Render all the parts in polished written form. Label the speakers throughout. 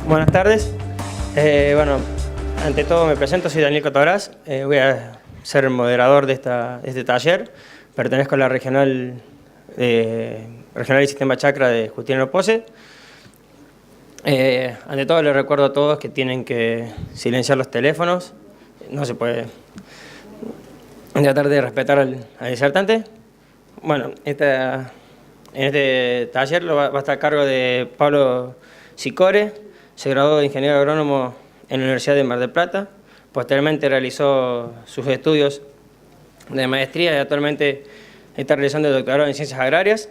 Speaker 1: Buenas tardes. Bueno, ante todo me presento, soy Daniel Cotobras. Voy a ser el moderador de este taller. Pertenezco a la regional y sistema chakra de Justiniano Pose. Ante todo les recuerdo a todos que tienen que silenciar los teléfonos. No se puede tratar de respetar al disertante. Bueno, en este taller va a estar a cargo de Pablo Sicore. Se graduó de ingeniero agrónomo en la Universidad de Mar del Plata. Posteriormente realizó sus estudios de maestría y actualmente está realizando el doctorado en ciencias agrarias.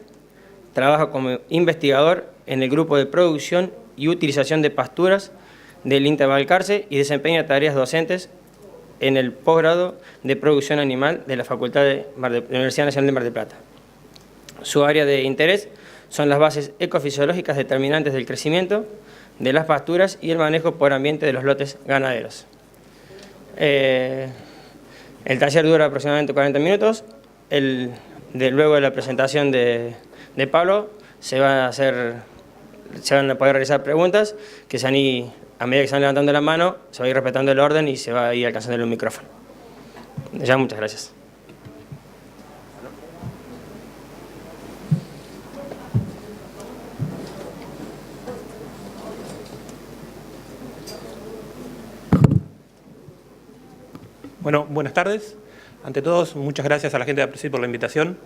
Speaker 1: Trabaja como investigador en el grupo de producción y utilización de pasturas del INTA Balcarce y desempeña tareas docentes en el posgrado de producción animal de la Facultad de la Universidad Nacional de Mar del Plata. Su área de interés son las bases ecofisiológicas determinantes del crecimiento de las pasturas y el manejo por ambiente de los lotes ganaderos. El taller dura aproximadamente 40 minutos. Luego de la presentación de Pablo se van a poder realizar preguntas que a medida que se van levantando la mano, se va a ir respetando el orden y se va a ir alcanzando el micrófono. Ya, muchas gracias.
Speaker 2: Bueno, buenas tardes. Ante todo, muchas gracias a la gente de APRESID por la invitación.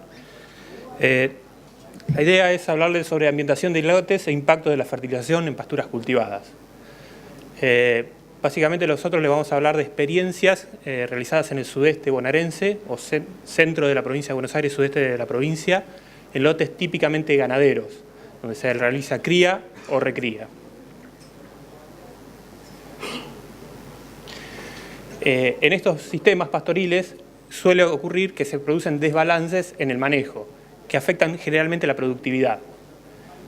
Speaker 2: La idea es hablarles sobre ambientación de lotes e impacto de la fertilización en pasturas cultivadas. Básicamente nosotros les vamos a hablar de experiencias realizadas en el sudeste bonaerense o centro de la provincia de Buenos Aires, sudeste de la provincia, en lotes típicamente ganaderos, donde se realiza cría o recría. En estos sistemas pastoriles suele ocurrir que se producen desbalances en el manejo, que afectan generalmente la productividad.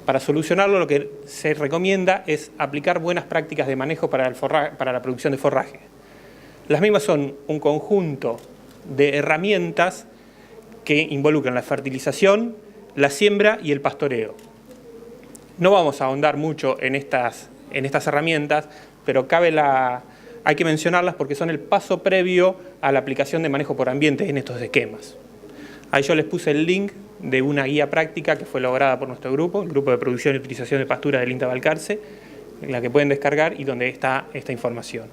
Speaker 2: Para solucionarlo, lo que se recomienda es aplicar buenas prácticas de manejo para la producción de forraje. Las mismas son un conjunto de herramientas que involucran la fertilización, la siembra y el pastoreo. No vamos a ahondar mucho en estas herramientas, pero hay que mencionarlas porque son el paso previo a la aplicación de manejo por ambiente en estos esquemas. Ahí yo les puse el link de una guía práctica que fue elaborada por nuestro grupo, el Grupo de Producción y Utilización de Pasturas del INTA Balcarce, en la que pueden descargar y donde está esta información.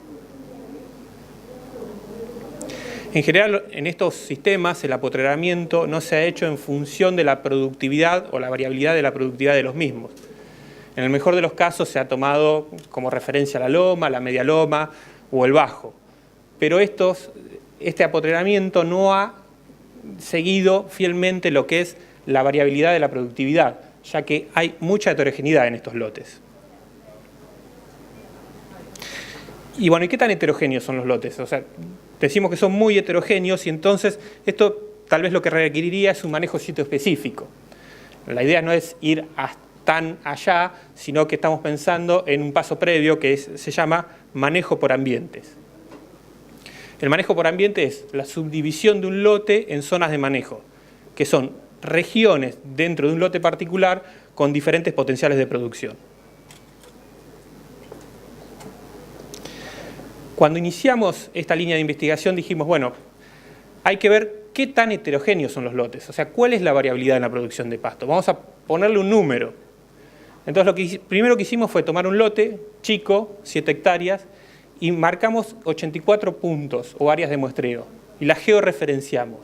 Speaker 2: En general, en estos sistemas, el apotreramiento no se ha hecho en función de la productividad o la variabilidad de la productividad de los mismos. En el mejor de los casos se ha tomado como referencia la loma, la media loma o el bajo. Pero este apotreramiento no ha seguido fielmente lo que es la variabilidad de la productividad, ya que hay mucha heterogeneidad en estos lotes. Y bueno, ¿y qué tan heterogéneos son los lotes? O sea, decimos que son muy heterogéneos y entonces esto tal vez lo que requeriría es un manejo sitio específico. La idea no es ir tan allá, sino que estamos pensando en un paso previo que se llama manejo por ambientes. El manejo por ambiente es la subdivisión de un lote en zonas de manejo, que son regiones dentro de un lote particular con diferentes potenciales de producción. Cuando iniciamos esta línea de investigación dijimos, bueno, hay que ver qué tan heterogéneos son los lotes, o sea, cuál es la variabilidad en la producción de pasto. Vamos a ponerle un número. Entonces lo que primero que hicimos fue tomar un lote chico, 7 hectáreas, y marcamos 84 puntos o áreas de muestreo y las georreferenciamos.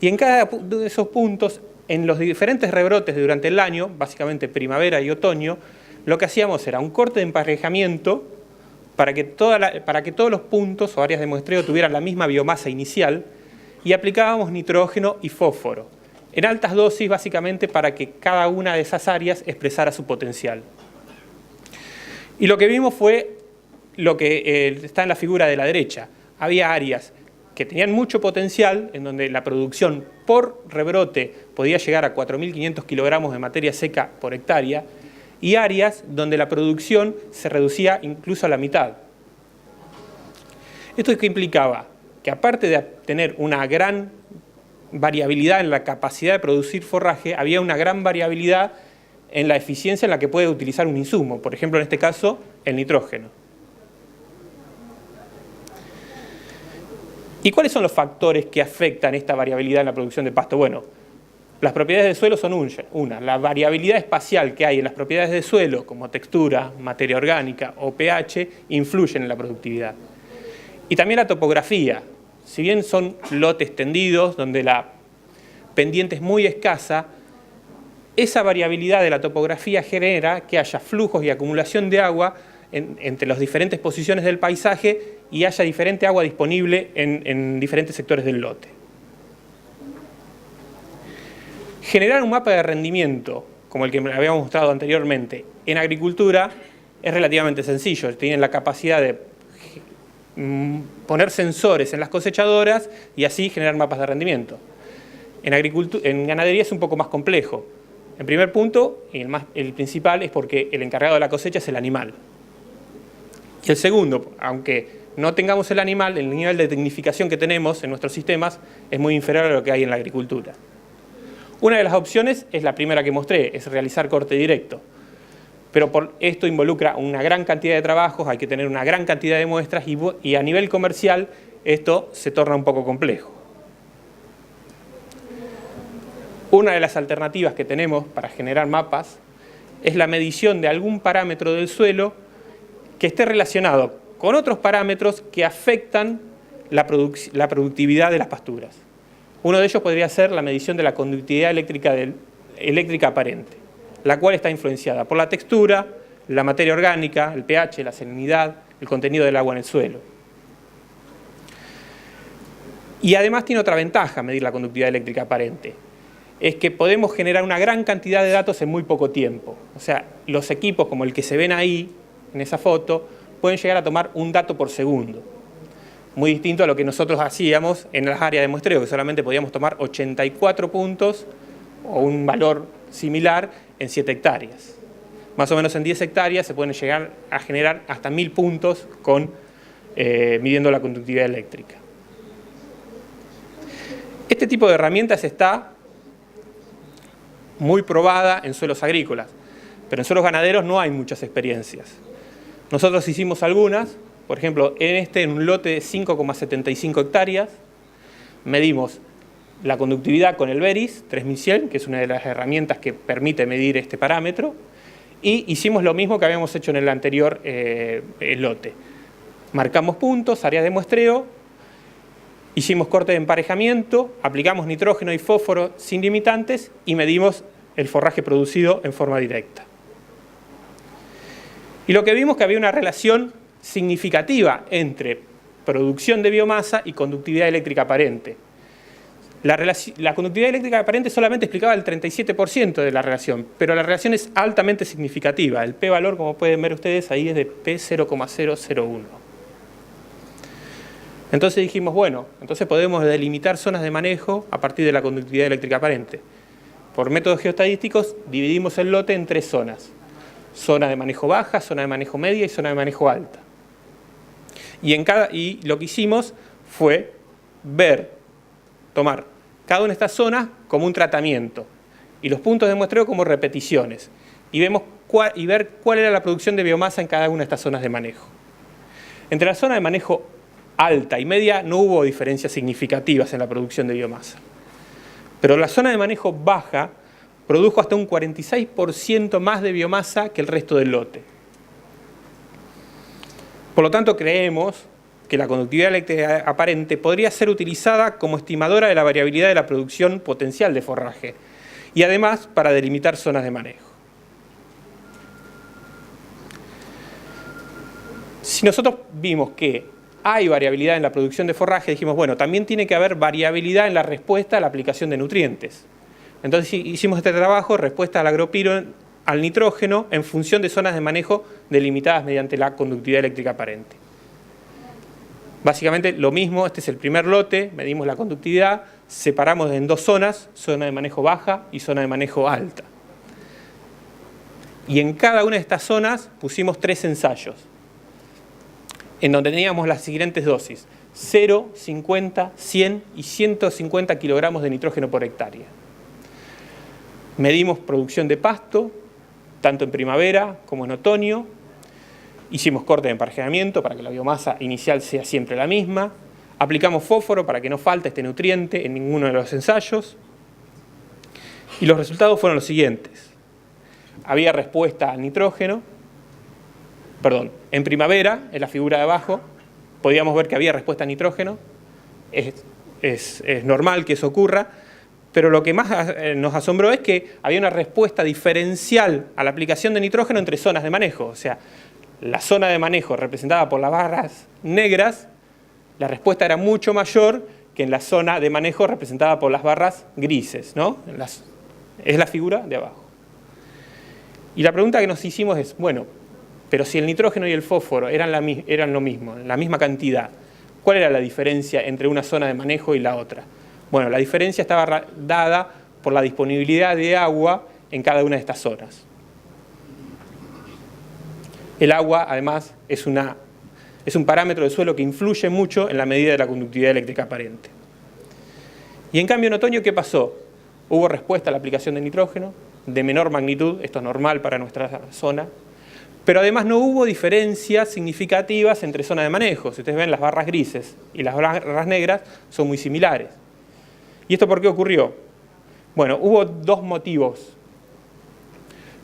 Speaker 2: Y en cada de esos puntos, en los diferentes rebrotes durante el año, básicamente primavera y otoño, lo que hacíamos era un corte de emparejamiento para que todos los puntos o áreas de muestreo tuvieran la misma biomasa inicial y aplicábamos nitrógeno y fósforo en altas dosis básicamente para que cada una de esas áreas expresara su potencial. Y lo que vimos fue lo que está en la figura de la derecha. Había áreas que tenían mucho potencial, en donde la producción por rebrote podía llegar a 4.500 kilogramos de materia seca por hectárea, y áreas donde la producción se reducía incluso a la mitad. ¿Esto qué implicaba? Que aparte de tener una gran variabilidad en la capacidad de producir forraje, había una gran variabilidad en la eficiencia en la que puede utilizar un insumo. Por ejemplo, en este caso, el nitrógeno. ¿Y cuáles son los factores que afectan esta variabilidad en la producción de pasto? Bueno, las propiedades del suelo son una. La variabilidad espacial que hay en las propiedades del suelo, como textura, materia orgánica o pH, influyen en la productividad. Y también la topografía. Si bien son lotes tendidos, donde la pendiente es muy escasa, esa variabilidad de la topografía genera que haya flujos y acumulación de agua entre las diferentes posiciones del paisaje y haya diferente agua disponible en diferentes sectores del lote. Generar un mapa de rendimiento, como el que habíamos mostrado anteriormente, en agricultura es relativamente sencillo. Tienen la capacidad de poner sensores en las cosechadoras y así generar mapas de rendimiento. En ganadería es un poco más complejo. En primer punto, y el principal, es porque el encargado de la cosecha es el animal. Y el segundo, aunque no tengamos el animal, el nivel de tecnificación que tenemos en nuestros sistemas es muy inferior a lo que hay en la agricultura. Una de las opciones es la primera que mostré, es realizar corte directo. Pero esto involucra una gran cantidad de trabajos, hay que tener una gran cantidad de muestras y a nivel comercial esto se torna un poco complejo. Una de las alternativas que tenemos para generar mapas es la medición de algún parámetro del suelo que esté relacionado con otros parámetros que afectan la productividad de las pasturas. Uno de ellos podría ser la medición de la conductividad eléctrica aparente, la cual está influenciada por la textura, la materia orgánica, el pH, la salinidad, el contenido del agua en el suelo. Y además tiene otra ventaja medir la conductividad eléctrica aparente, es que podemos generar una gran cantidad de datos en muy poco tiempo. O sea, los equipos como el que se ven ahí, en esa foto, pueden llegar a tomar un dato por segundo. Muy distinto a lo que nosotros hacíamos en las áreas de muestreo, que solamente podíamos tomar 84 puntos o un valor similar en 7 hectáreas. Más o menos en 10 hectáreas se pueden llegar a generar hasta 1000 puntos midiendo la conductividad eléctrica. Este tipo de herramientas está muy probada en suelos agrícolas, pero en suelos ganaderos no hay muchas experiencias. Nosotros hicimos algunas, por ejemplo, en un lote de 5,75 hectáreas, medimos la conductividad con el Veris 3100, que es una de las herramientas que permite medir este parámetro, y hicimos lo mismo que habíamos hecho en el anterior lote. Marcamos puntos, áreas de muestreo, hicimos corte de emparejamiento, aplicamos nitrógeno y fósforo sin limitantes y medimos el forraje producido en forma directa. Y lo que vimos es que había una relación significativa entre producción de biomasa y conductividad eléctrica aparente. La conductividad eléctrica aparente solamente explicaba el 37% de la relación, pero la relación es altamente significativa. El p-valor, como pueden ver ustedes, ahí es de p0,001. Entonces dijimos, bueno, entonces podemos delimitar zonas de manejo a partir de la conductividad eléctrica aparente. Por métodos geoestadísticos dividimos el lote en 3 zonas. Zona de manejo baja, zona de manejo media y zona de manejo alta. Y lo que hicimos fue tomar cada una de estas zonas como un tratamiento y los puntos de muestreo como repeticiones y ver cuál era la producción de biomasa en cada una de estas zonas de manejo. Entre la zona de manejo alta y media no hubo diferencias significativas en la producción de biomasa, pero la zona de manejo baja produjo hasta un 46% más de biomasa que el resto del lote. Por lo tanto, creemos que la conductividad eléctrica aparente podría ser utilizada como estimadora de la variabilidad de la producción potencial de forraje y además para delimitar zonas de manejo. Si nosotros vimos que hay variabilidad en la producción de forraje, dijimos, bueno, también tiene que haber variabilidad en la respuesta a la aplicación de nutrientes. Entonces hicimos este trabajo, respuesta al agropiro, al nitrógeno, en función de zonas de manejo delimitadas mediante la conductividad eléctrica aparente. Básicamente lo mismo, este es el primer lote, medimos la conductividad, separamos en 2 zonas, zona de manejo baja y zona de manejo alta. Y en cada una de estas zonas pusimos 3 ensayos, en donde teníamos las siguientes dosis, 0, 50, 100 y 150 kilogramos de nitrógeno por hectárea. Medimos producción de pasto, tanto en primavera como en otoño, Hicimos corte de emparejamiento para que la biomasa inicial sea siempre la misma. Aplicamos fósforo para que no falte este nutriente en ninguno de los ensayos. Y los resultados fueron los siguientes. Había respuesta al nitrógeno. En primavera, en la figura de abajo, podíamos ver que había respuesta a nitrógeno. Es normal que eso ocurra. Pero lo que más nos asombró es que había una respuesta diferencial a la aplicación de nitrógeno entre zonas de manejo. O sea, la zona de manejo representada por las barras negras, la respuesta era mucho mayor que en la zona de manejo representada por las barras grises, ¿no? Es la figura de abajo. Y la pregunta que nos hicimos es, bueno, pero si el nitrógeno y el fósforo eran lo mismo, la misma cantidad, ¿cuál era la diferencia entre una zona de manejo y la otra? Bueno, la diferencia estaba dada por la disponibilidad de agua en cada una de estas zonas. El agua, además, es un parámetro de suelo que influye mucho en la medida de la conductividad eléctrica aparente. Y en cambio, en otoño, ¿qué pasó? Hubo respuesta a la aplicación de nitrógeno, de menor magnitud, esto es normal para nuestra zona, pero además no hubo diferencias significativas entre zonas de manejo. Si ustedes ven, las barras grises y las barras negras son muy similares. ¿Y esto por qué ocurrió? Bueno, hubo dos motivos.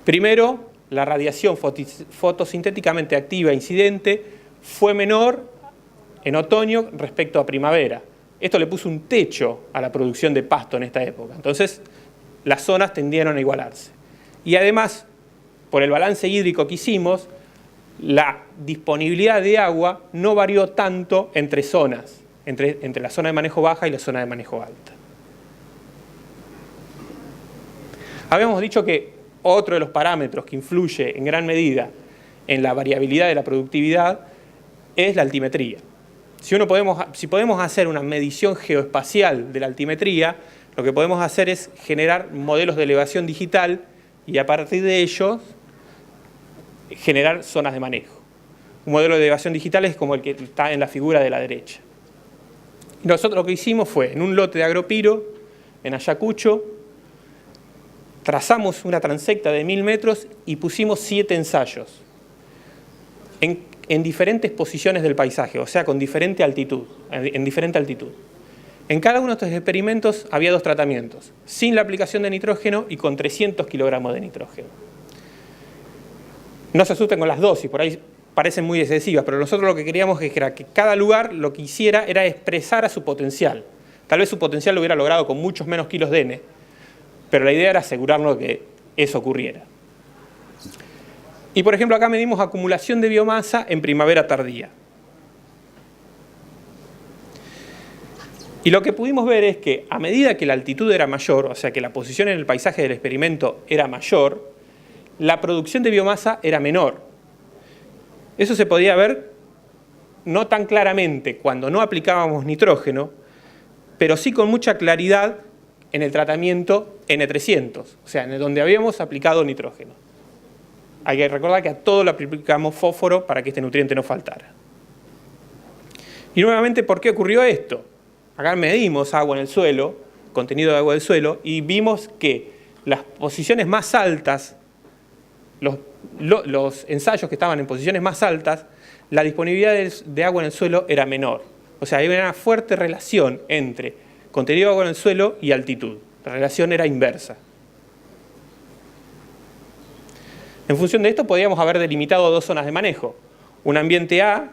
Speaker 2: Primero, la radiación fotosintéticamente activa incidente fue menor en otoño respecto a primavera. Esto le puso un techo a la producción de pasto en esta época. Entonces, las zonas tendieron a igualarse. Y además, por el balance hídrico que hicimos, la disponibilidad de agua no varió tanto entre zonas, entre la zona de manejo baja y la zona de manejo alta. Habíamos dicho que otro de los parámetros que influye en gran medida en la variabilidad de la productividad es la altimetría. Si podemos hacer una medición geoespacial de la altimetría, lo que podemos hacer es generar modelos de elevación digital y a partir de ellos generar zonas de manejo. Un modelo de elevación digital es como el que está en la figura de la derecha. Y nosotros lo que hicimos fue, en un lote de Agropiro, en Ayacucho, trazamos una transecta de 1000 metros y pusimos 7 ensayos en diferentes posiciones del paisaje, o sea, con diferente altitud, en diferente altitud. En cada uno de estos experimentos había 2 tratamientos, sin la aplicación de nitrógeno y con 300 kilogramos de nitrógeno. No se asusten con las dosis, por ahí parecen muy excesivas, pero nosotros lo que queríamos era que cada lugar lo que hiciera era expresar a su potencial. Tal vez su potencial lo hubiera logrado con muchos menos kilos de N, pero la idea era asegurarnos que eso ocurriera. Y por ejemplo, acá medimos acumulación de biomasa en primavera tardía. Y lo que pudimos ver es que a medida que la altitud era mayor, o sea que la posición en el paisaje del experimento era mayor, la producción de biomasa era menor. Eso se podía ver no tan claramente cuando no aplicábamos nitrógeno, pero sí con mucha claridad en el tratamiento N300, o sea, en donde habíamos aplicado nitrógeno. Hay que recordar que a todo le aplicamos fósforo para que este nutriente no faltara. Y nuevamente, ¿por qué ocurrió esto? Acá medimos agua en el suelo, contenido de agua del suelo, y vimos que las posiciones más altas, los ensayos que estaban en posiciones más altas, la disponibilidad de agua en el suelo era menor. O sea, había una fuerte relación entre contenido de agua en el suelo y altitud. La relación era inversa. En función de esto, podríamos haber delimitado 2 zonas de manejo. Un ambiente A,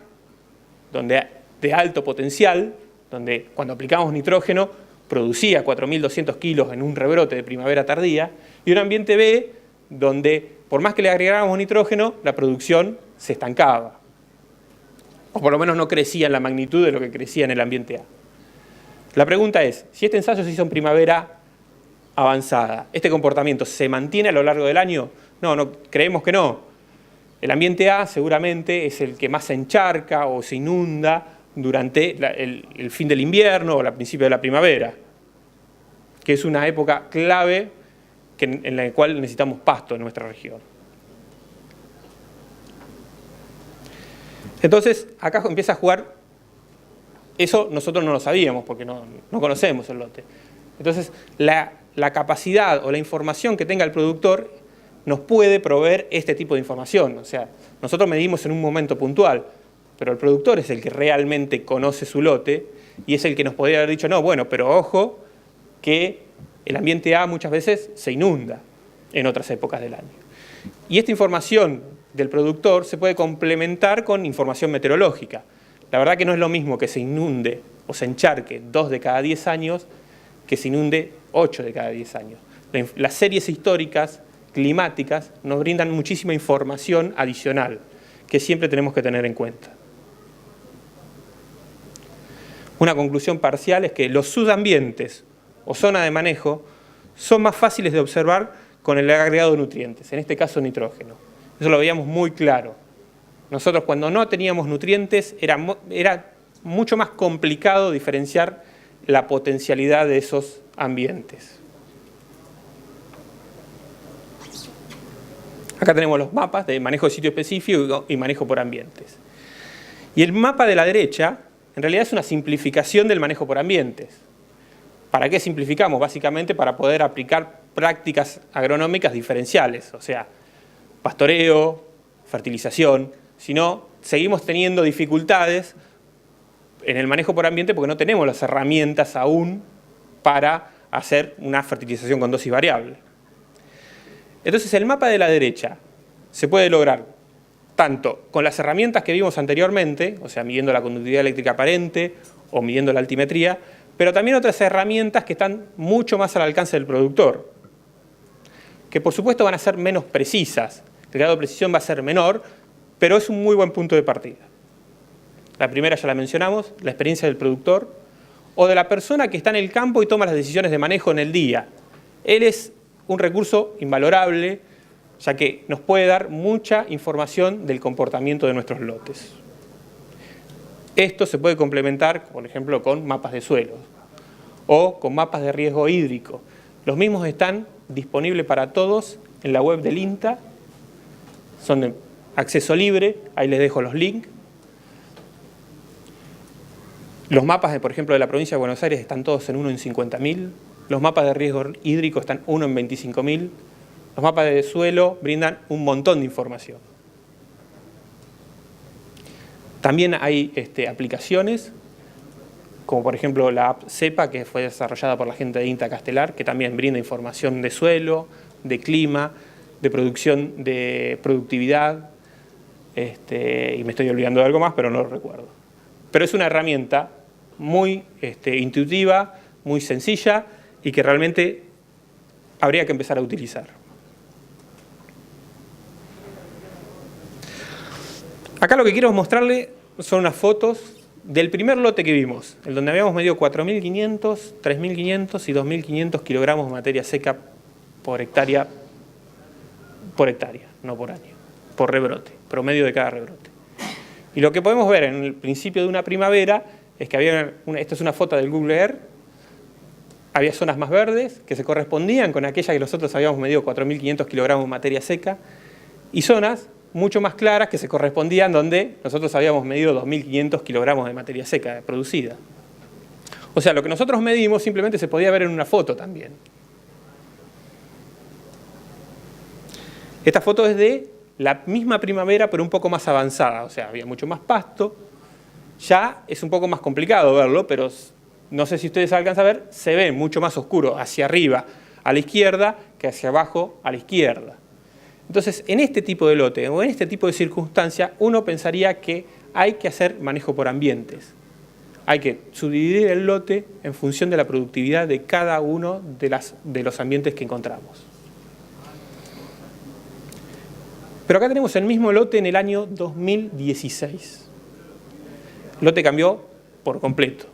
Speaker 2: de alto potencial, donde cuando aplicamos nitrógeno producía 4.200 kilos en un rebrote de primavera tardía, y un ambiente B, donde por más que le agregáramos nitrógeno, la producción se estancaba. O por lo menos no crecía en la magnitud de lo que crecía en el ambiente A. La pregunta es, si este ensayo se hizo en primavera avanzada, ¿este comportamiento se mantiene a lo largo del año? No, creemos que no. El ambiente A seguramente es el que más se encharca o se inunda durante el fin del invierno o al principio de la primavera, que es una época clave en la cual necesitamos pasto en nuestra región. Entonces, acá empieza a jugar, eso nosotros no lo sabíamos porque no conocemos el lote. Entonces, la capacidad o la información que tenga el productor nos puede proveer este tipo de información. O sea, nosotros medimos en un momento puntual, pero el productor es el que realmente conoce su lote y es el que nos podría haber dicho, no, bueno, pero ojo que el ambiente A muchas veces se inunda en otras épocas del año. Y esta información del productor se puede complementar con información meteorológica. La verdad que no es lo mismo que se inunde o se encharque 2 de cada 10 años que se inunde 8 de cada 10 años. Las series históricas, climáticas, nos brindan muchísima información adicional que siempre tenemos que tener en cuenta. Una conclusión parcial es que los subambientes o zona de manejo son más fáciles de observar con el agregado de nutrientes, en este caso nitrógeno. Eso lo veíamos muy claro. Nosotros cuando no teníamos nutrientes era mucho más complicado diferenciar la potencialidad de esos ambientes. Acá tenemos los mapas de manejo de sitio específico y manejo por ambientes. Y el mapa de la derecha en realidad es una simplificación del manejo por ambientes. ¿Para qué simplificamos? Básicamente para poder aplicar prácticas agronómicas diferenciales, o sea, pastoreo, fertilización. Si no, seguimos teniendo dificultades en el manejo por ambiente porque no tenemos las herramientas aún para hacer una fertilización con dosis variable. Entonces el mapa de la derecha se puede lograr tanto con las herramientas que vimos anteriormente, o sea, midiendo la conductividad eléctrica aparente o midiendo la altimetría, pero también otras herramientas que están mucho más al alcance del productor, que por supuesto van a ser menos precisas, el grado de precisión va a ser menor, pero es un muy buen punto de partida. La primera ya la mencionamos, la experiencia del productor o de la persona que está en el campo y toma las decisiones de manejo en el día. Él es un recurso invalorable, ya que nos puede dar mucha información del comportamiento de nuestros lotes. Esto se puede complementar, por ejemplo, con mapas de suelos o con mapas de riesgo hídrico. Los mismos están disponibles para todos en la web del INTA, son de acceso libre, ahí les dejo los links. Los mapas, por ejemplo, de la provincia de Buenos Aires están todos en 1 en 50.000. Los mapas de riesgo hídrico están 1 en 25.000. Los mapas de suelo brindan un montón de información. También hay aplicaciones, como por ejemplo la app CEPA, que fue desarrollada por la gente de INTA Castelar, que también brinda información de suelo, de clima, de producción, de productividad, y me estoy olvidando de algo más, pero no lo recuerdo. Pero es una herramienta muy intuitiva, muy sencilla y que realmente habría que empezar a utilizar. Acá lo que quiero mostrarle son unas fotos del primer lote que vimos, el donde habíamos medido 4.500, 3.500 y 2.500 kilogramos de materia seca por hectárea, no por año, por rebrote, promedio de cada rebrote. Y lo que podemos ver en el principio de una primavera es que había, esta es una foto del Google Earth, había zonas más verdes que se correspondían con aquella que nosotros habíamos medido 4.500 kilogramos de materia seca y zonas mucho más claras que se correspondían donde nosotros habíamos medido 2.500 kilogramos de materia seca producida. O sea, lo que nosotros medimos simplemente se podía ver en una foto también. Esta foto es de la misma primavera, pero un poco más avanzada. O sea, había mucho más pasto. Ya es un poco más complicado verlo, pero no sé si ustedes alcanzan a ver, se ve mucho más oscuro hacia arriba a la izquierda que hacia abajo a la izquierda. Entonces, en este tipo de lote o en este tipo de circunstancia, uno pensaría que hay que hacer manejo por ambientes. Hay que subdividir el lote en función de la productividad de cada uno de los ambientes que encontramos. Pero acá tenemos el mismo lote en el año 2016. El lote cambió por completo.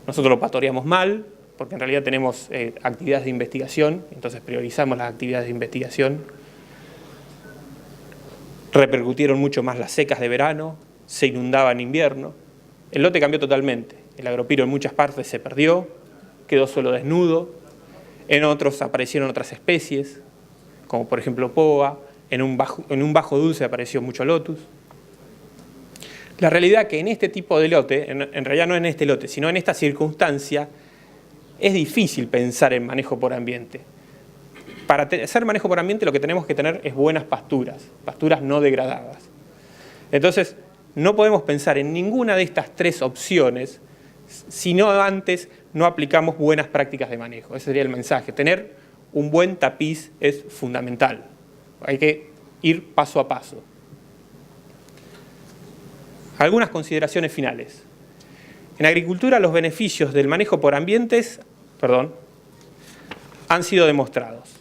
Speaker 2: Nosotros lo pastoreamos mal, porque en realidad tenemos actividades de investigación, entonces priorizamos las actividades de investigación. Repercutieron mucho más las secas de verano, se inundaba en invierno. El lote cambió totalmente. El agropiro en muchas partes se perdió, quedó suelo desnudo. En otros aparecieron otras especies, como por ejemplo poa. En un bajo dulce apareció mucho lotus. La realidad es que en este tipo de lote, en realidad no en este lote, sino en esta circunstancia, es difícil pensar en manejo por ambiente. para hacer manejo por ambiente lo que tenemos que tener es buenas pasturas no degradadas. Entonces, no podemos pensar en ninguna de estas tres opciones si no antes no aplicamos buenas prácticas de manejo. Ese sería el mensaje. Tener un buen tapiz es fundamental. Hay que ir paso a paso. Algunas consideraciones finales. En agricultura los beneficios del manejo por ambientes, han sido demostrados.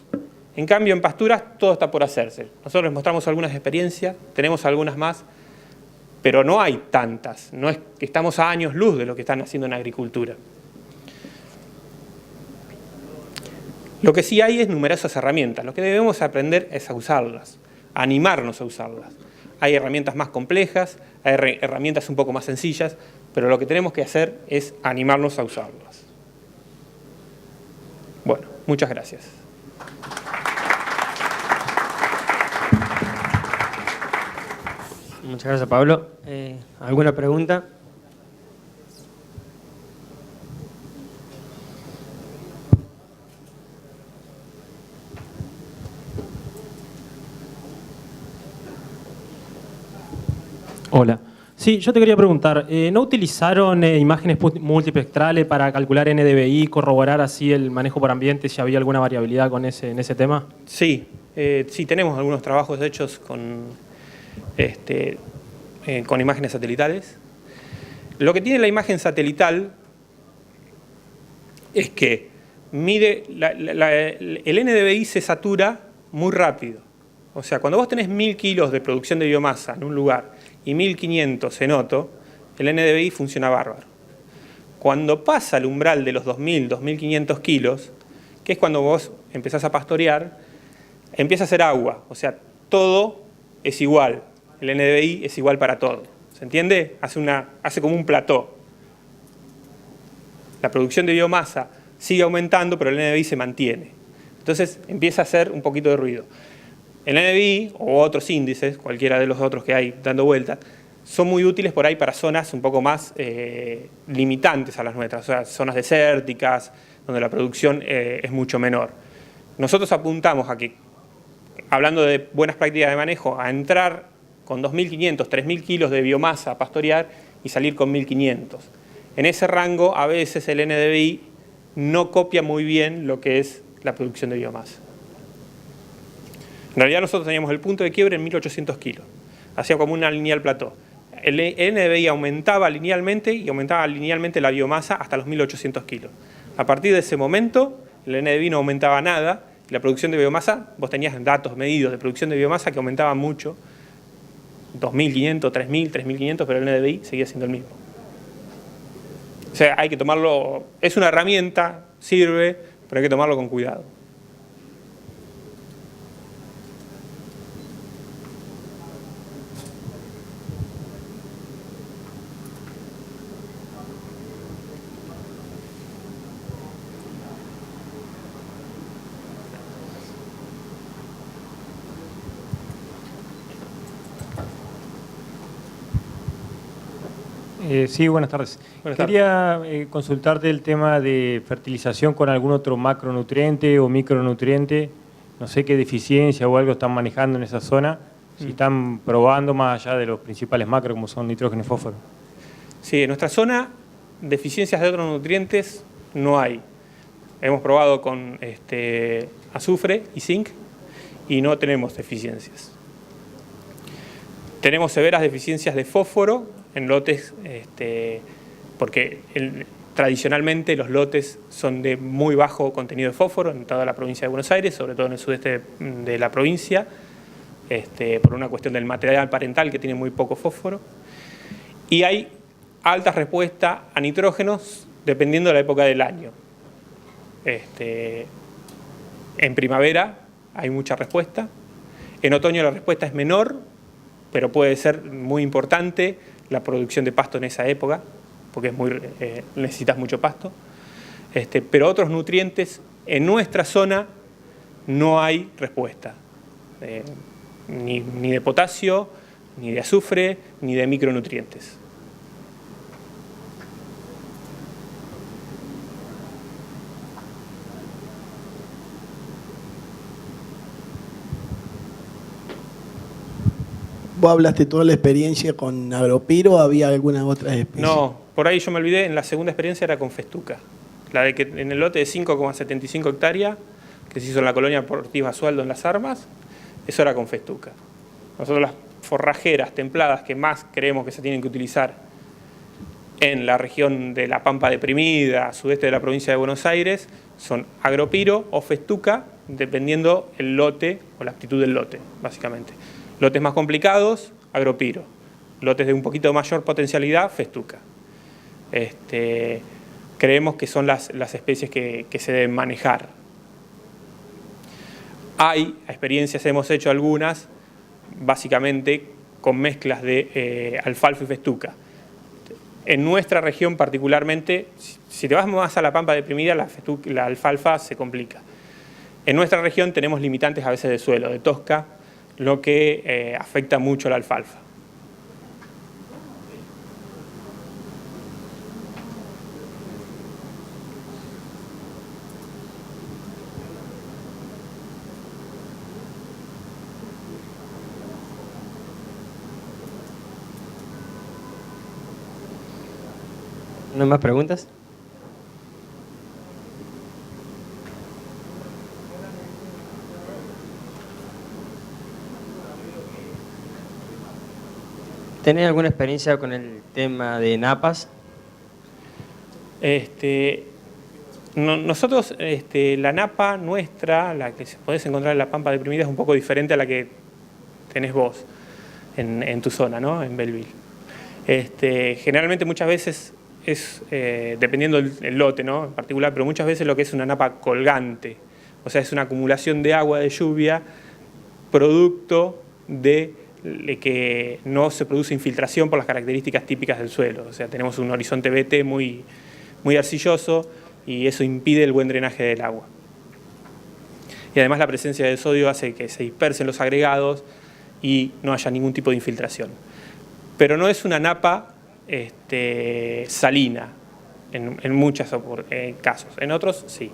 Speaker 2: En cambio, en pasturas todo está por hacerse. Nosotros les mostramos algunas experiencias, tenemos algunas más, pero no hay tantas. No es que estamos a años luz de lo que están haciendo en agricultura. Lo que sí hay es numerosas herramientas. Lo que debemos aprender es a usarlas, a animarnos a usarlas. Hay herramientas más complejas, hay herramientas un poco más sencillas, pero lo que tenemos que hacer es animarnos a usarlas. Bueno, muchas gracias.
Speaker 1: Muchas gracias, Pablo. ¿Alguna pregunta?
Speaker 3: Hola. Sí, yo te quería preguntar, ¿no utilizaron imágenes multispectrales para calcular NDVI, corroborar así el manejo por ambiente, si había alguna variabilidad en ese tema?
Speaker 2: Sí, sí tenemos algunos trabajos hechos con imágenes satelitales. Lo que tiene la imagen satelital es que mide el NDVI se satura muy rápido. O sea, cuando vos tenés 1000 kilos de producción de biomasa en un lugar y 1500 en otro, el NDVI funciona bárbaro. Cuando pasa el umbral de los 2000, 2500 kilos, que es cuando vos empezás a pastorear, empieza a hacer agua. O sea, todo es igual. El NDVI es igual para todo. ¿Se entiende? Hace como un plató. La producción de biomasa sigue aumentando, pero el NDVI se mantiene. Entonces empieza a hacer un poquito de ruido. El NDVI o otros índices, cualquiera de los otros que hay dando vueltas, son muy útiles por ahí para zonas un poco más limitantes a las nuestras, o sea, zonas desérticas, donde la producción es mucho menor. Nosotros apuntamos a que, hablando de buenas prácticas de manejo, a entrar con 2.500, 3.000 kilos de biomasa a pastorear y salir con 1.500. En ese rango, a veces el NDVI no copia muy bien lo que es la producción de biomasa. En realidad nosotros teníamos el punto de quiebre en 1800 kilos, hacía como una lineal plató. El NDVI aumentaba linealmente y aumentaba linealmente la biomasa hasta los 1800 kilos. A partir de ese momento, el NDVI no aumentaba nada, y la producción de biomasa, vos tenías datos medidos de producción de biomasa que aumentaban mucho, 2500, 3000, 3500, pero el NDVI seguía siendo el mismo. O sea, hay que tomarlo, es una herramienta, sirve, pero hay que tomarlo con cuidado.
Speaker 3: Sí, buenas tardes. Quería consultarte el tema de fertilización con algún otro macronutriente o micronutriente. No sé qué deficiencia o algo están manejando en esa zona. Si están probando más allá de los principales macros como son nitrógeno y fósforo.
Speaker 2: Sí, en nuestra zona deficiencias de otros nutrientes no hay. Hemos probado con azufre y zinc y no tenemos deficiencias. Tenemos severas deficiencias de fósforo en lotes, porque tradicionalmente los lotes son de muy bajo contenido de fósforo en toda la provincia de Buenos Aires, sobre todo en el sudeste de la provincia, por una cuestión del material parental que tiene muy poco fósforo. Y hay alta respuesta a nitrógenos dependiendo de la época del año. En primavera hay mucha respuesta, en otoño la respuesta es menor, pero puede ser muy importante la producción de pasto en esa época, porque necesitas mucho pasto. Pero otros nutrientes, en nuestra zona no hay respuesta, ni de potasio, ni de azufre, ni de micronutrientes.
Speaker 4: vos hablaste toda la experiencia con Agropiro, ¿había alguna otra especie?
Speaker 2: No, por ahí yo me olvidé, en la segunda experiencia era con Festuca. La de que en el lote de 5,75 hectáreas, que se hizo en la colonia Portis Basualdo en Las Armas, eso era con Festuca. Nosotros las forrajeras templadas que más creemos que se tienen que utilizar en la región de la Pampa Deprimida, sudeste de la provincia de Buenos Aires, son Agropiro o Festuca, dependiendo el lote o la aptitud del lote, básicamente. Lotes más complicados, Agropiro. Lotes de un poquito mayor potencialidad, Festuca. Creemos que son las especies que se deben manejar. Hay experiencias, hemos hecho algunas, básicamente con mezclas de alfalfa y Festuca. En nuestra región particularmente, si te vas más a la Pampa Deprimida, la alfalfa se complica. En nuestra región tenemos limitantes a veces de suelo, de tosca, lo que afecta mucho a la alfalfa.
Speaker 1: ¿No hay más preguntas? ¿Tenés alguna experiencia con el tema de napas?
Speaker 2: Nosotros, la napa nuestra, la que podés encontrar en la Pampa Deprimida, es un poco diferente a la que tenés vos en tu zona, ¿no? En Belleville. Generalmente muchas veces es, dependiendo del lote, ¿no? En particular, pero muchas veces lo que es una napa colgante, o sea, es una acumulación de agua, de lluvia, producto de que no se produce infiltración por las características típicas del suelo. O sea, tenemos un horizonte BT muy arcilloso y eso impide el buen drenaje del agua. Y además la presencia de sodio hace que se dispersen los agregados y no haya ningún tipo de infiltración. Pero no es una napa salina en muchos casos, en otros sí.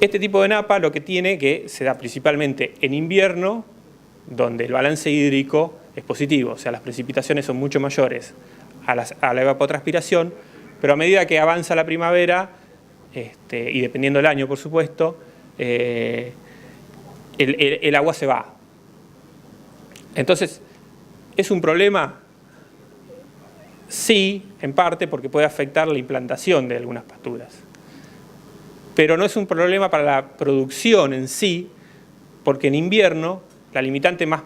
Speaker 2: Este tipo de napa lo que tiene que se da principalmente en invierno, donde el balance hídrico es positivo, o sea, las precipitaciones son mucho mayores a la evapotranspiración, pero a medida que avanza la primavera, y dependiendo del año, por supuesto, el agua se va. Entonces, ¿es un problema? Sí, en parte, porque puede afectar la implantación de algunas pasturas. Pero no es un problema para la producción en sí, porque en invierno la limitante más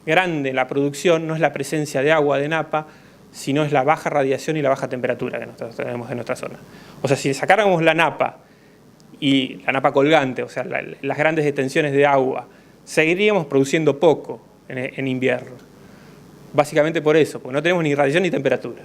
Speaker 2: grande en la producción no es la presencia de agua de napa, sino es la baja radiación y la baja temperatura que nosotros tenemos en nuestra zona. O sea, si sacáramos la napa y la napa colgante, o sea, las grandes extensiones de agua, seguiríamos produciendo poco en invierno. Básicamente por eso, porque no tenemos ni radiación ni temperatura.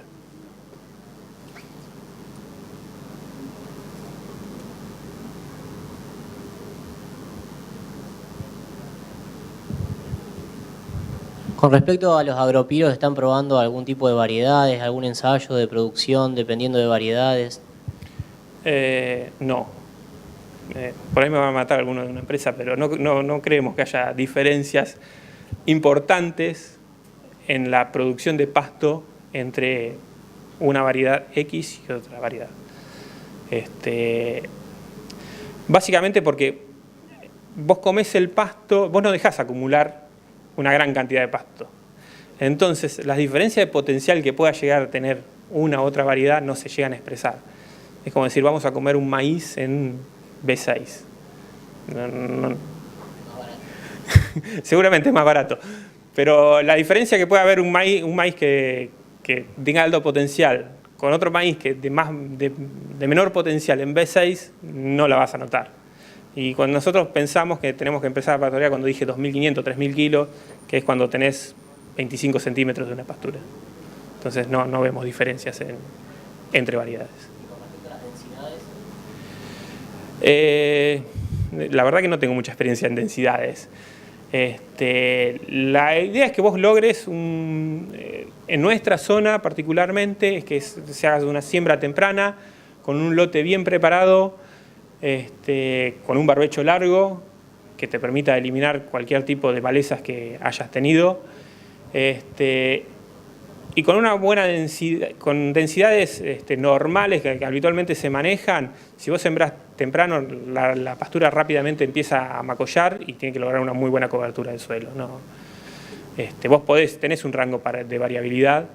Speaker 5: Con respecto a los agropiros, ¿están probando algún tipo de variedades, algún ensayo de producción dependiendo de variedades?
Speaker 2: No. Por ahí me va a matar alguno de una empresa, pero no creemos que haya diferencias importantes en la producción de pasto entre una variedad X y otra variedad. Básicamente porque vos comés el pasto, vos no dejás acumular una gran cantidad de pasto. Entonces, las diferencias de potencial que pueda llegar a tener una u otra variedad no se llegan a expresar. Es como decir, vamos a comer un maíz en B6. Seguramente es más barato. Pero la diferencia que puede haber un maíz que tenga alto potencial con otro maíz que de menor potencial en B6, no la vas a notar. Y cuando nosotros pensamos que tenemos que empezar a pastorear, cuando dije 2.500, 3.000 kilos, que es cuando tenés 25 centímetros de una pastura. Entonces no vemos diferencias entre variedades.
Speaker 5: ¿Y con respecto a las densidades?
Speaker 2: La verdad que no tengo mucha experiencia en densidades. La idea es que vos logres, en nuestra zona particularmente, es que se haga una siembra temprana, con un lote bien preparado, con un barbecho largo, que te permita eliminar cualquier tipo de malezas que hayas tenido, Y con una buena densidad, con densidades normales que habitualmente se manejan, si vos sembrás temprano, la pastura rápidamente empieza a macollar y tiene que lograr una muy buena cobertura del suelo, ¿no? Vos tenés un rango de variabilidad,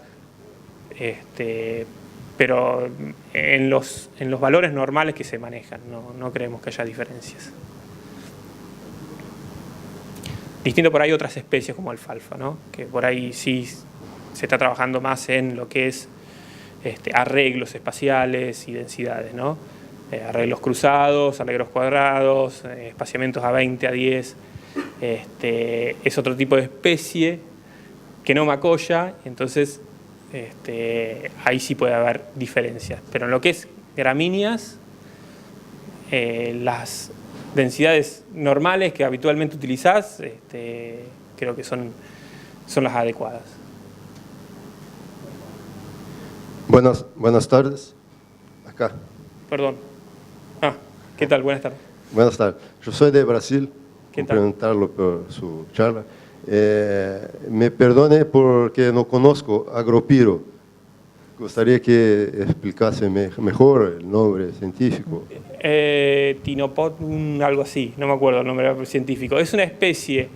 Speaker 2: pero en los valores normales que se manejan, no creemos que haya diferencias. Distinto por ahí otras especies como alfalfa, ¿no? Que por ahí sí se está trabajando más en lo que es arreglos espaciales y densidades, ¿no? Arreglos cruzados, arreglos cuadrados, espaciamientos a 20, a 10. Es otro tipo de especie que no macolla, entonces ahí sí puede haber diferencias. Pero en lo que es gramíneas, las densidades normales que habitualmente utilizás, creo que son las adecuadas.
Speaker 6: Buenas tardes. Acá.
Speaker 2: Perdón. ¿Qué tal? Buenas tardes.
Speaker 6: Buenas tardes. Yo soy de Brasil.
Speaker 2: ¿Qué tal?
Speaker 6: Cumprimentarlo por su charla. Me perdone porque no conozco Agropiro. Gustaría que explicase mejor el nombre científico.
Speaker 2: Tinopod, algo así, no me acuerdo el nombre científico. Es una especie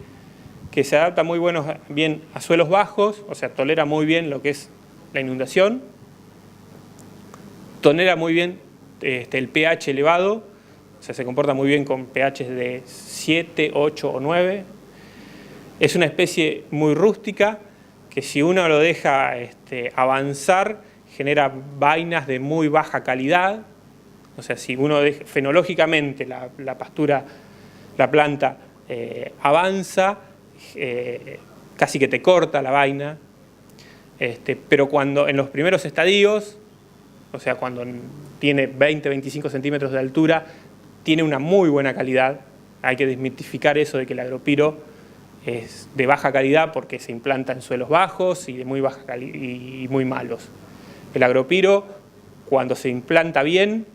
Speaker 2: que se adapta muy bien a suelos bajos, o sea, tolera muy bien lo que es la inundación, tolera muy bien el pH elevado, o sea, se comporta muy bien con pH de 7, 8 o 9. Es una especie muy rústica que si uno lo deja avanzar, genera vainas de muy baja calidad. O sea, si uno fenológicamente la pastura, la planta avanza, casi que te corta la vaina. Pero cuando en los primeros estadios, o sea, cuando tiene 20, 25 centímetros de altura, tiene una muy buena calidad. Hay que desmitificar eso de que el agropiro es de baja calidad porque se implanta en suelos bajos y de muy baja y muy malos. El agropiro, cuando se implanta bien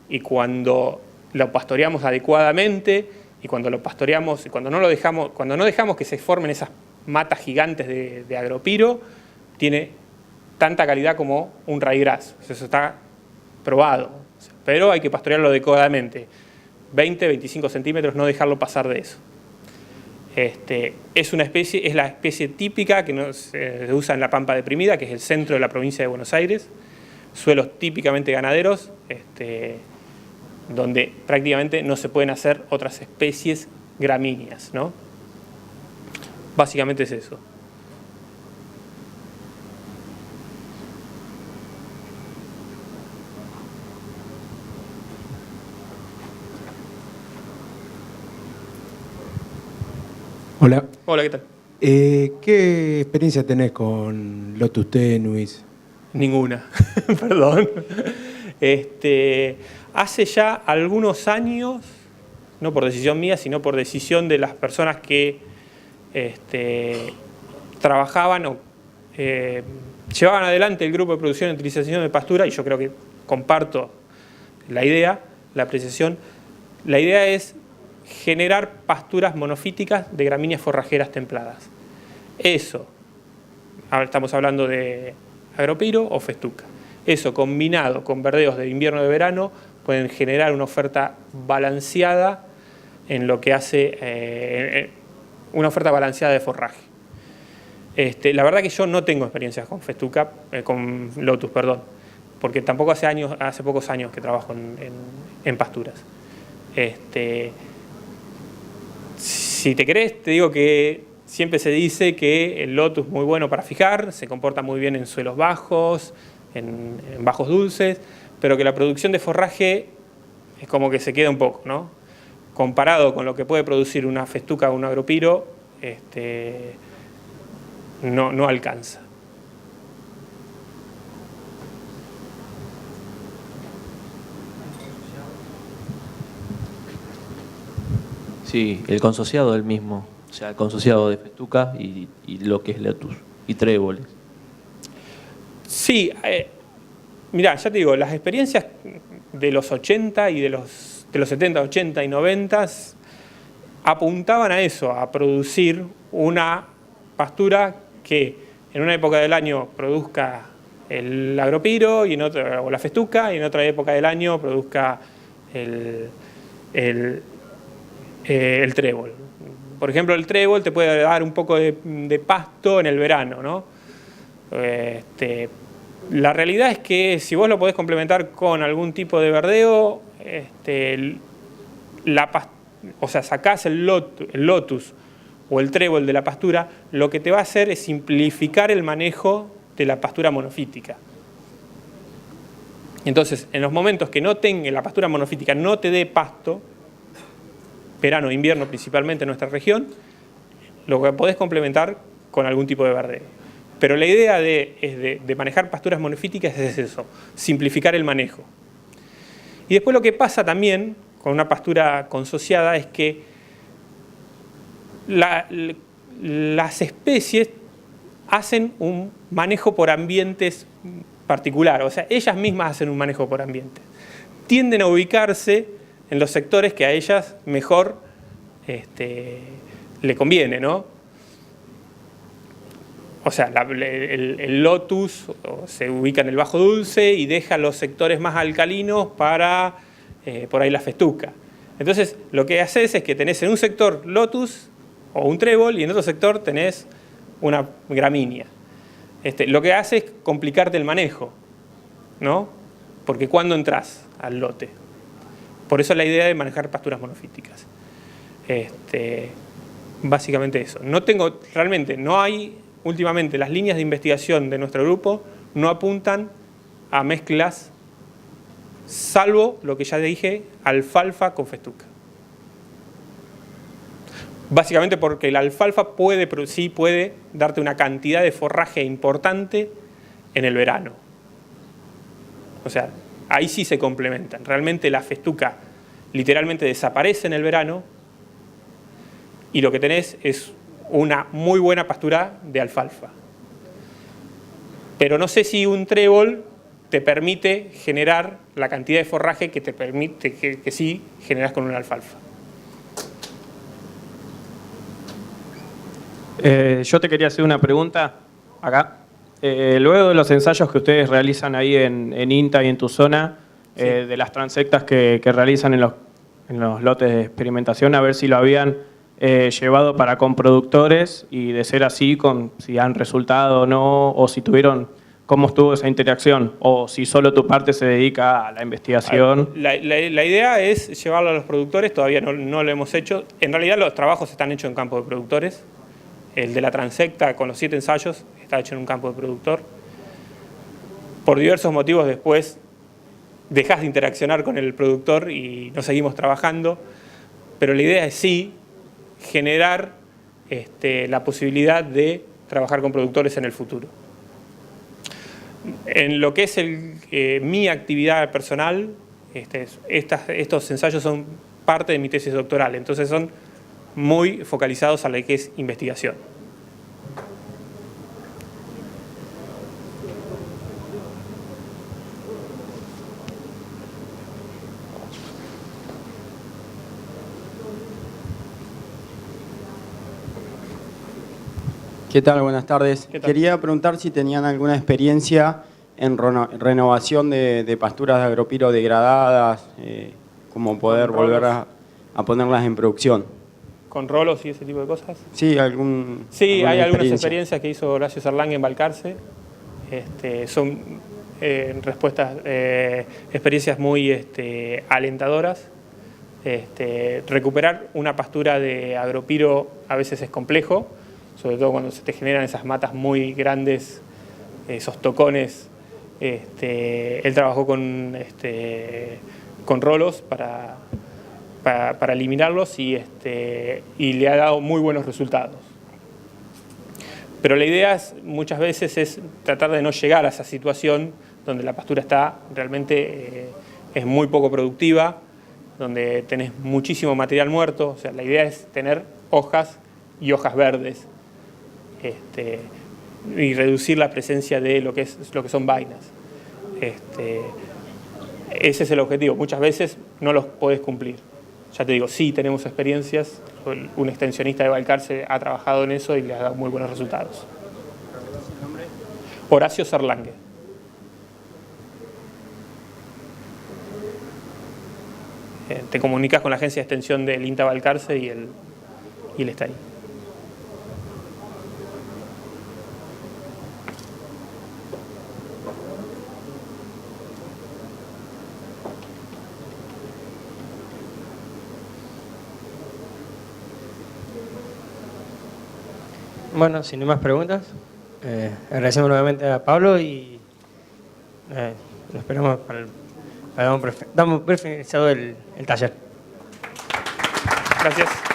Speaker 2: y cuando lo pastoreamos adecuadamente y cuando lo pastoreamos y cuando no dejamos que se formen esas matas gigantes de agropiro, tiene tanta calidad como un ryegrass. Eso está probado, pero hay que pastorearlo adecuadamente. 20, 25 centímetros, no dejarlo pasar de eso. Es la especie típica que se usa en la Pampa Deprimida, que es el centro de la provincia de Buenos Aires, suelos típicamente ganaderos, donde prácticamente no se pueden hacer otras especies gramíneas, ¿no? Básicamente es eso.
Speaker 7: Hola.
Speaker 2: Hola, ¿qué tal?
Speaker 7: ¿Qué experiencia tenés con Lotus tenuis?
Speaker 2: Ninguna, perdón. Hace ya algunos años, no por decisión mía, sino por decisión de las personas que trabajaban o llevaban adelante el grupo de producción y utilización de pastura, y yo creo que comparto la idea, la apreciación. La idea es generar pasturas monofíticas de gramíneas forrajeras templadas. Eso, ahora estamos hablando de agropiro o festuca. Eso combinado con verdeos de invierno y de verano pueden generar una oferta balanceada en lo que hace una oferta balanceada de forraje. La verdad que yo no tengo experiencias con festuca, con Lotus, perdón, porque tampoco hace pocos años que trabajo en pasturas. Si te querés, te digo que siempre se dice que el Lotus es muy bueno para fijar, se comporta muy bien en suelos bajos, en bajos dulces, pero que la producción de forraje es como que se queda un poco, ¿no? Comparado con lo que puede producir una festuca o un agropiro, no alcanza.
Speaker 8: Sí, el consociado del mismo, o sea, el consociado de festuca y lo que es Lotus, y tréboles.
Speaker 2: Sí, mirá, ya te digo, las experiencias de los 80 y de los 70, 80 y 90 apuntaban a eso, a producir una pastura que en una época del año produzca el agropiro y en otra, o la festuca, y en otra época del año produzca el trébol. Por ejemplo, el trébol te puede dar un poco de pasto en el verano, ¿no? La realidad es que si vos lo podés complementar con algún tipo de verdeo, o sea, sacás el lotus o el trébol de la pastura, lo que te va a hacer es simplificar el manejo de la pastura monofítica. Entonces, en los momentos que la pastura monofítica no te dé pasto, verano e invierno principalmente en nuestra región, lo que podés complementar con algún tipo de verdeo. Pero la idea de manejar pasturas monofíticas es eso, simplificar el manejo. Y después lo que pasa también con una pastura consociada es que las especies hacen un manejo por ambientes particular, o sea, ellas mismas hacen un manejo por ambientes. Tienden a ubicarse en los sectores que a ellas mejor le conviene, ¿no? O sea, el lotus se ubica en el bajo dulce y deja los sectores más alcalinos para, por ahí, la festuca. Entonces, lo que haces es que tenés en un sector lotus o un trébol y en otro sector tenés una gramínea. Lo que hace es complicarte el manejo, ¿no? Porque ¿cuándo entras al lote? Por eso la idea de manejar pasturas monofíticas. Básicamente eso. Realmente no hay, últimamente las líneas de investigación de nuestro grupo no apuntan a mezclas, salvo lo que ya dije, alfalfa con festuca. Básicamente porque la alfalfa sí puede darte una cantidad de forraje importante en el verano. O sea, ahí sí se complementan. Realmente la festuca literalmente desaparece en el verano y lo que tenés es una muy buena pastura de alfalfa. Pero no sé si un trébol te permite generar la cantidad de forraje que te permite que sí generas con una alfalfa.
Speaker 9: Yo te quería hacer una pregunta acá. Luego de los ensayos que ustedes realizan ahí en INTA y en tu zona, sí, de las transectas que realizan en los lotes de experimentación, a ver si lo habían llevado para con productores y de ser así, si han resultado o no, o si tuvieron, cómo estuvo esa interacción, o si solo tu parte se dedica a la investigación.
Speaker 2: La idea es llevarlo a los productores, todavía no lo hemos hecho. En realidad los trabajos están hechos en campo de productores. El de la transecta con los 7 ensayos está hecho en un campo de productor. Por diversos motivos después dejás de interaccionar con el productor y no seguimos trabajando, pero la idea es sí generar la posibilidad de trabajar con productores en el futuro. En lo que es mi actividad personal, estos ensayos son parte de mi tesis doctoral, entonces son muy focalizados a lo que es investigación.
Speaker 10: ¿Qué tal? Buenas tardes.
Speaker 2: ¿Qué tal?
Speaker 10: Quería preguntar si tenían alguna experiencia en renovación de pasturas de agropiro degradadas, como poder volver a ponerlas en producción.
Speaker 2: ¿Con rolos y ese tipo de cosas?
Speaker 10: Sí,
Speaker 2: Sí, hay algunas experiencias que hizo Horacio Serlangue en Balcarce. Son experiencias muy alentadoras. Recuperar una pastura de agropiro a veces es complejo, sobre todo cuando se te generan esas matas muy grandes, esos tocones. Él trabajó con rolos para eliminarlos y le ha dado muy buenos resultados. Pero la idea muchas veces es tratar de no llegar a esa situación donde la pastura está realmente es muy poco productiva, donde tenés muchísimo material muerto. O sea, la idea es tener hojas y hojas verdes y reducir la presencia de lo que son vainas. Ese es el objetivo. Muchas veces no los podés cumplir. Ya te digo, sí tenemos experiencias. Un extensionista de Balcarce ha trabajado en eso y le ha dado muy buenos resultados. Horacio Serlangue. Te comunicas con la agencia de extensión del INTA Balcarce y él está ahí.
Speaker 1: Bueno, sin más preguntas, agradecemos nuevamente a Pablo y lo esperamos damos por finalizado el taller.
Speaker 2: Gracias.